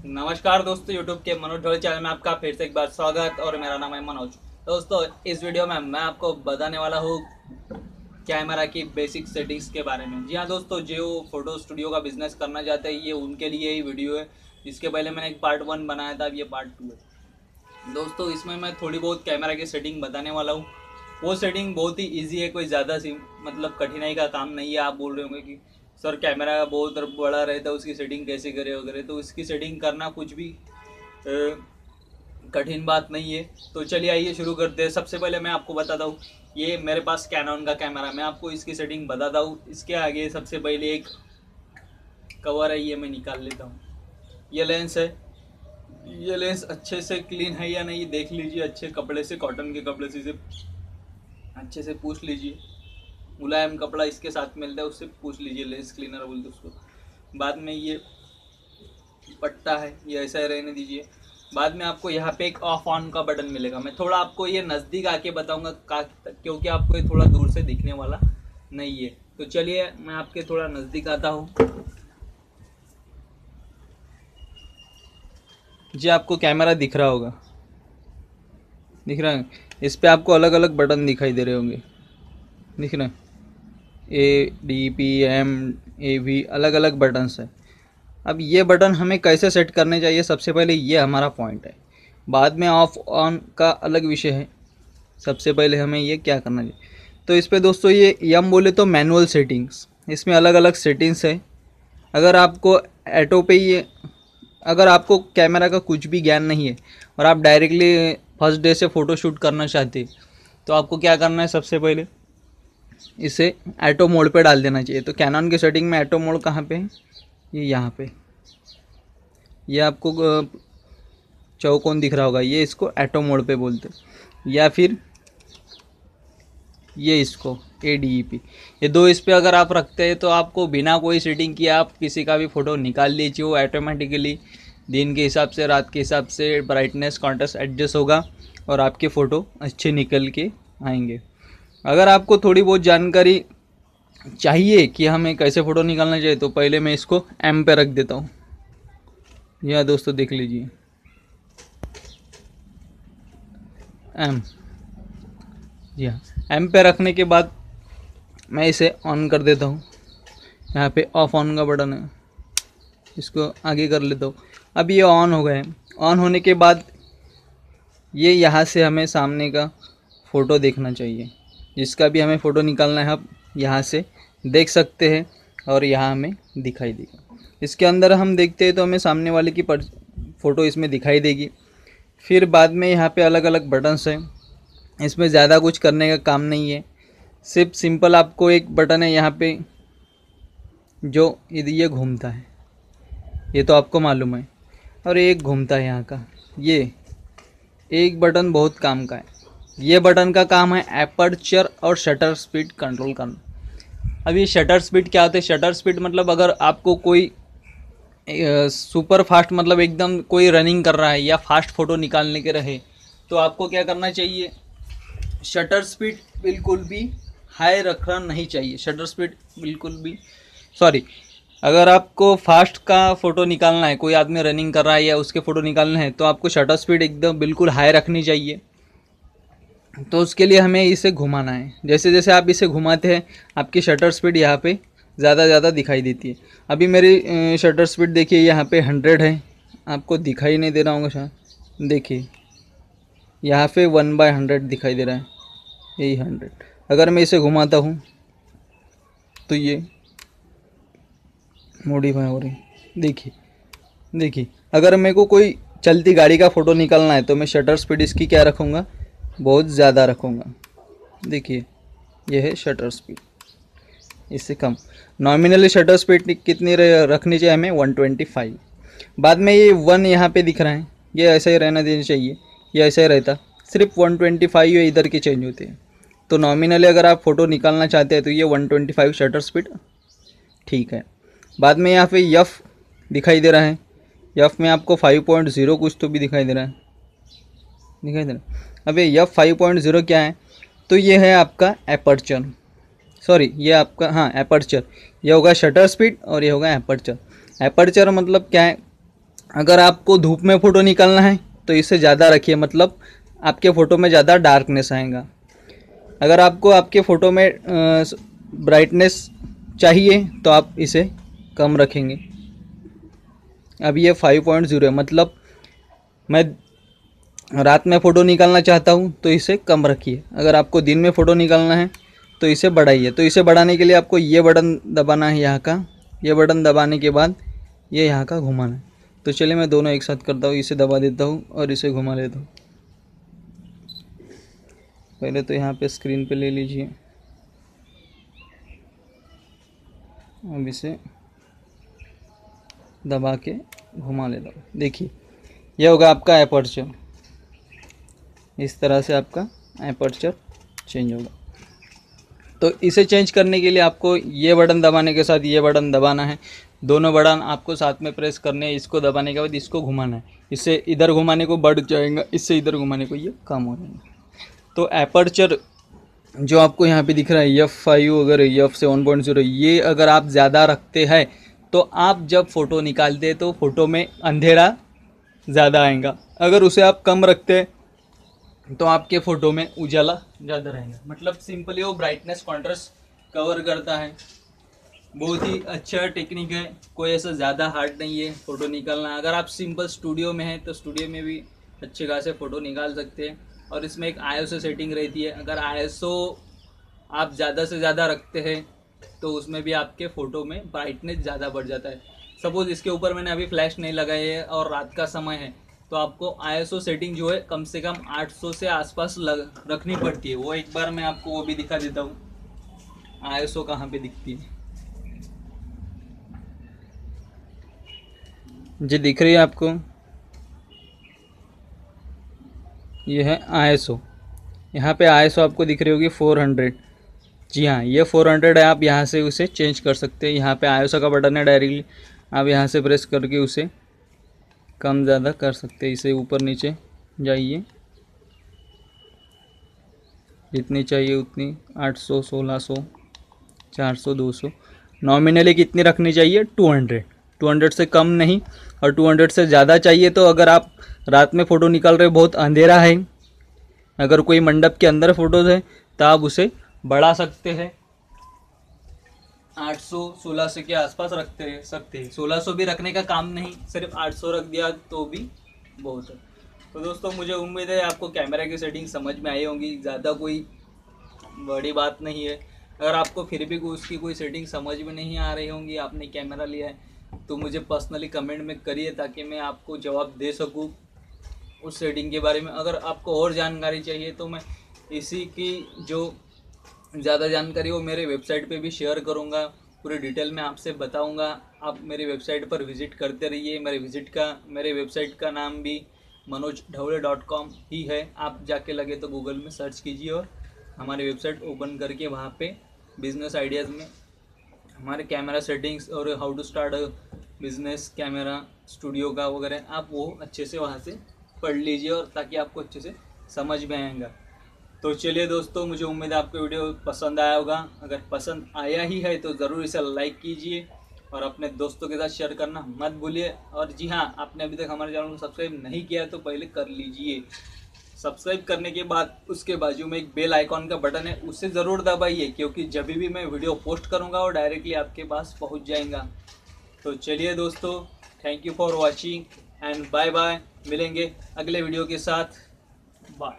नमस्कार दोस्तों, YouTube के मनोज ढोल चैनल में आपका फिर से एक बार स्वागत। और मेरा नाम है मनोज। दोस्तों, इस वीडियो में मैं आपको बताने वाला हूँ कैमरा की बेसिक सेटिंग्स के बारे में। जी हाँ दोस्तों, जो फोटो स्टूडियो का बिजनेस करना चाहते हैं ये उनके लिए ही वीडियो है। इसके पहले मैंने एक पार्ट 1 बनाया था, अब ये पार्ट 2 है। दोस्तों, इसमें मैं थोड़ी बहुत कैमरा की सेटिंग बताने वाला हूँ। वो सेटिंग बहुत ही ईजी है, कोई ज़्यादा सी मतलब कठिनाई का काम नहीं है। आप बोल रहे होंगे कि सर कैमरा बहुत बड़ा रहता है, उसकी सेटिंग कैसे करें वगैरह। तो इसकी सेटिंग करना कुछ भी कठिन बात नहीं है। तो चलिए आइए शुरू करते हैं। सबसे पहले मैं आपको बताता हूँ, ये मेरे पास कैनन का कैमरा, मैं आपको इसकी सेटिंग बताता हूँ। इसके आगे सबसे पहले एक कवर है, ये मैं निकाल लेता हूँ। ये लेंस है, ये लेंस अच्छे से क्लीन है या नहीं देख लीजिए। अच्छे कपड़े से, कॉटन के कपड़े से अच्छे से पूछ लीजिए। मुलायम कपड़ा इसके साथ मिलता है, उससे पूछ लीजिए, लेंस क्लीनर बोलते उसको। बाद में ये पट्टा है, ये ऐसा ही रहने दीजिए। बाद में आपको यहाँ पे एक ऑफ ऑन का बटन मिलेगा। मैं थोड़ा आपको ये नज़दीक आके बताऊंगा क्योंकि आपको ये थोड़ा दूर से दिखने वाला नहीं है। तो चलिए मैं आपके थोड़ा नज़दीक आता हूँ। जी, आपको कैमरा दिख रहा होगा, दिख रहा है। इस पे आपको अलग अलग बटन दिखाई दे रहे होंगे, दिख रहे हैं। ADPM AV अलग अलग बटन्स है। अब ये बटन हमें कैसे सेट करने चाहिए, सबसे पहले ये हमारा पॉइंट है। बाद में ऑफ ऑन का अलग विषय है। सबसे पहले हमें ये क्या करना चाहिए, तो इस पे दोस्तों ये यम बोले तो मैनुअल सेटिंग्स, इसमें अलग अलग सेटिंग्स है। अगर आपको ऐटो पे ये, अगर आपको कैमरा का कुछ भी ज्ञान नहीं है और आप डायरेक्टली फर्स्ट डे से फ़ोटो शूट करना चाहते तो आपको क्या करना है, सबसे पहले इसे ऐटो मोड पे डाल देना चाहिए। तो कैनन की सेटिंग में ऐटो मोड कहाँ पे है, ये यहाँ पे। ये आपको चौकोन दिख रहा होगा, ये इसको ऐटो मोड पे बोलते हैं। या फिर ये इसको ADEP, ये दो इस पे अगर आप रखते हैं तो आपको बिना कोई सेटिंग किए आप किसी का भी फ़ोटो निकाल लीजिए। वो ऑटोमेटिकली दिन के हिसाब से, रात के हिसाब से ब्राइटनेस कॉन्ट्रास्ट एडजस्ट होगा और आपके फ़ोटो अच्छे निकल के आएंगे। अगर आपको थोड़ी बहुत जानकारी चाहिए कि हमें कैसे फ़ोटो निकालना चाहिए तो पहले मैं इसको M पे रख देता हूँ। यह दोस्तों देख लीजिए, M। जी हाँ, M पे रखने के बाद मैं इसे ऑन कर देता हूँ। यहाँ पे ऑफ ऑन का बटन है, इसको आगे कर लेता हूँ। अब ये ऑन हो गए। ऑन होने के बाद ये यहाँ से हमें सामने का फ़ोटो देखना चाहिए। जिसका भी हमें फ़ोटो निकालना है, आप यहाँ से देख सकते हैं और यहाँ हमें दिखाई देगा। इसके अंदर हम देखते हैं तो हमें सामने वाले की फ़ोटो इसमें दिखाई देगी। फिर बाद में यहाँ पे अलग अलग बटन्स हैं, इसमें ज़्यादा कुछ करने का काम नहीं है। सिर्फ सिंपल आपको एक बटन है यहाँ पे जो ये घूमता है, ये तो आपको मालूम है। और एक घूमता है यहाँ का, ये एक बटन बहुत काम का है। ये बटन का काम है एपर्चर और शटर स्पीड कंट्रोल करना। अब ये शटर स्पीड क्या होता है, शटर स्पीड मतलब अगर आपको कोई सुपर फास्ट, मतलब एकदम कोई रनिंग कर रहा है या फास्ट फ़ोटो निकालने के रहे तो आपको क्या करना चाहिए, शटर स्पीड बिल्कुल भी हाई रखना नहीं चाहिए। शटर स्पीड बिल्कुल भी, सॉरी, अगर आपको फास्ट का फ़ोटो निकालना है, कोई आदमी रनिंग कर रहा है या उसके फ़ोटो निकालना है तो आपको शटर स्पीड एकदम बिल्कुल हाई रखनी चाहिए। तो उसके लिए हमें इसे घुमाना है। जैसे जैसे आप इसे घुमाते हैं आपकी शटर स्पीड यहाँ पे ज़्यादा दिखाई देती है। अभी मेरी शटर स्पीड देखिए यहाँ पे 100 है, आपको दिखाई नहीं दे रहा होगा शायद। देखिए यहाँ पे 1/100 दिखाई दे रहा है, यही 100। अगर मैं इसे घुमाता हूँ तो ये मॉडिफाई हो रही, देखिए देखिए। अगर मेरे को कोई चलती गाड़ी का फ़ोटो निकालना है तो मैं शटर स्पीड इसकी क्या रखूँगा, बहुत ज़्यादा रखूँगा। देखिए यह है शटर स्पीड, इससे कम। नॉमिनली शटर स्पीड कितनी रखनी चाहिए हमें, 125। बाद में ये 1 यहाँ पे दिख रहा है, ये ऐसा ही रहना देना चाहिए, ये ऐसा ही रहता। सिर्फ 125 ये इधर की चेंज होती है। तो नॉमिनली अगर आप फ़ोटो निकालना चाहते हैं तो ये 125 शटर स्पीड ठीक है। बाद में यहाँ पे यफ दिखाई दे रहा है, यफ में आपको 5.0 कुछ तो भी दिखाई दे रहा है, दिखाई दे रहा है। अब ये यफ 5.0 क्या है, तो ये है आपका एपर्चर, सॉरी ये आपका, हाँ एपर्चर। ये होगा शटर स्पीड और ये होगा एपर्चर। एपर्चर मतलब क्या है, अगर आपको धूप में फ़ोटो निकालना है तो इसे ज़्यादा रखिए, मतलब आपके फ़ोटो में ज़्यादा डार्कनेस आएगा। अगर आपको आपके फ़ोटो में ब्राइटनेस चाहिए तो आप इसे कम रखेंगे। अब ये 5.0 है, मतलब मैं रात में फ़ोटो निकालना चाहता हूँ तो इसे कम रखिए। अगर आपको दिन में फ़ोटो निकालना है तो इसे बढ़ाइए। तो इसे बढ़ाने के लिए आपको ये बटन दबाना है यहाँ का, ये बटन दबाने के बाद ये यहाँ का घुमाना है। तो चलिए मैं दोनों एक साथ करता हूँ, इसे दबा देता हूँ और इसे घुमा लेता हूँ। पहले तो यहाँ पे स्क्रीन पे ले लीजिए, अब इसे दबा के घुमा लेता हूँ। देखिए यह होगा आपका एपर्चर, इस तरह से आपका एपर्चर चेंज होगा। तो इसे चेंज करने के लिए आपको ये बटन दबाने के साथ ये बटन दबाना है, दोनों बटन आपको साथ में प्रेस करने हैं। इसको दबाने के बाद इसको घुमाना है, इससे इधर घुमाने को बढ़ जाएगा, इससे इधर घुमाने को ये कम हो जाएगा। तो एपर्चर जो आपको यहाँ पे दिख रहा है F5 वगैरह F7.0, ये अगर आप ज़्यादा रखते हैं तो आप जब फ़ोटो निकालते हैं तो फ़ोटो में अंधेरा ज़्यादा आएगा। अगर उसे आप कम रखते हैं तो आपके फ़ोटो में उजाला ज़्यादा रहेगा। मतलब सिंपली वो ब्राइटनेस कॉन्ट्रास्ट कवर करता है। बहुत ही अच्छा टेक्निक है, कोई ऐसा ज़्यादा हार्ड नहीं है फ़ोटो निकालना। अगर आप सिंपल स्टूडियो में हैं तो स्टूडियो में भी अच्छे खासे फ़ोटो निकाल सकते हैं। और इसमें एक ISO सेटिंग रहती है, अगर ISO आप ज़्यादा से ज़्यादा रखते हैं तो उसमें भी आपके फ़ोटो में ब्राइटनेस ज़्यादा बढ़ जाता है। सपोज़ इसके ऊपर मैंने अभी फ्लैश नहीं लगाई है और रात का समय है तो आपको ISO सेटिंग जो है कम से कम 800 से आसपास रखनी पड़ती है। वो एक बार मैं आपको वो भी दिखा देता हूँ, ISO कहाँ पे दिखती है। जी दिख रही है आपको, ये है ISO। यहाँ पे ISO आपको दिख रही होगी 400। जी हाँ, ये 400 है। आप यहाँ से उसे चेंज कर सकते हैं। यहाँ पे ISO का बटन है, डायरेक्टली आप यहाँ से प्रेस करके उसे कम ज़्यादा कर सकते हैं। इसे ऊपर नीचे जाइए, जितनी चाहिए उतनी, 800, 1600, 400, 200। नॉमिनली कितनी रखनी चाहिए? 200 से कम नहीं, और 200 से ज़्यादा चाहिए तो अगर आप रात में फ़ोटो निकाल रहे हो, बहुत अंधेरा है, अगर कोई मंडप के अंदर फ़ोटोज़ है तो आप उसे बढ़ा सकते हैं। 800, 1600 के आसपास रखते सकते हैं। 1600 भी रखने का काम नहीं, सिर्फ 800 रख दिया तो भी बहुत है। तो दोस्तों मुझे उम्मीद है आपको कैमरा की सेटिंग समझ में आई होंगी, ज़्यादा कोई बड़ी बात नहीं है। अगर आपको फिर भी उसकी कोई सेटिंग समझ में नहीं आ रही होंगी, आपने कैमरा लिया है, तो मुझे पर्सनली कमेंट में करिए ताकि मैं आपको जवाब दे सकूँ उस सेटिंग के बारे में। अगर आपको और जानकारी चाहिए तो मैं इसी की जो ज़्यादा जानकारी वो मेरे वेबसाइट पे भी शेयर करूँगा, पूरे डिटेल में आपसे बताऊँगा। आप मेरी वेबसाइट पर विज़िट करते रहिए। मेरे वेबसाइट का नाम भी manojdhavle.com ही है। आप जाके लगे तो गूगल में सर्च कीजिए और हमारी वेबसाइट ओपन करके वहाँ पे बिज़नेस आइडियाज़ में हमारे कैमरा सेटिंग्स और how to start business camera studio का वगैरह आप वो अच्छे से वहाँ से पढ़ लीजिए, और ताकि आपको अच्छे से समझ में आएगा। तो चलिए दोस्तों, मुझे उम्मीद है आपको वीडियो पसंद आया होगा। अगर पसंद आया ही है तो ज़रूर इसे लाइक कीजिए और अपने दोस्तों के साथ शेयर करना मत भूलिए। और जी हाँ, आपने अभी तक हमारे चैनल को सब्सक्राइब नहीं किया तो पहले कर लीजिए। सब्सक्राइब करने के बाद उसके बाजू में एक बेल आइकॉन का बटन है, उसे ज़रूर दबाइए, क्योंकि जब भी मैं वीडियो पोस्ट करूँगा वो डायरेक्टली आपके पास पहुँच जाएगा। तो चलिए दोस्तों, thank you for watching and bye bye. मिलेंगे अगले वीडियो के साथ। बाय।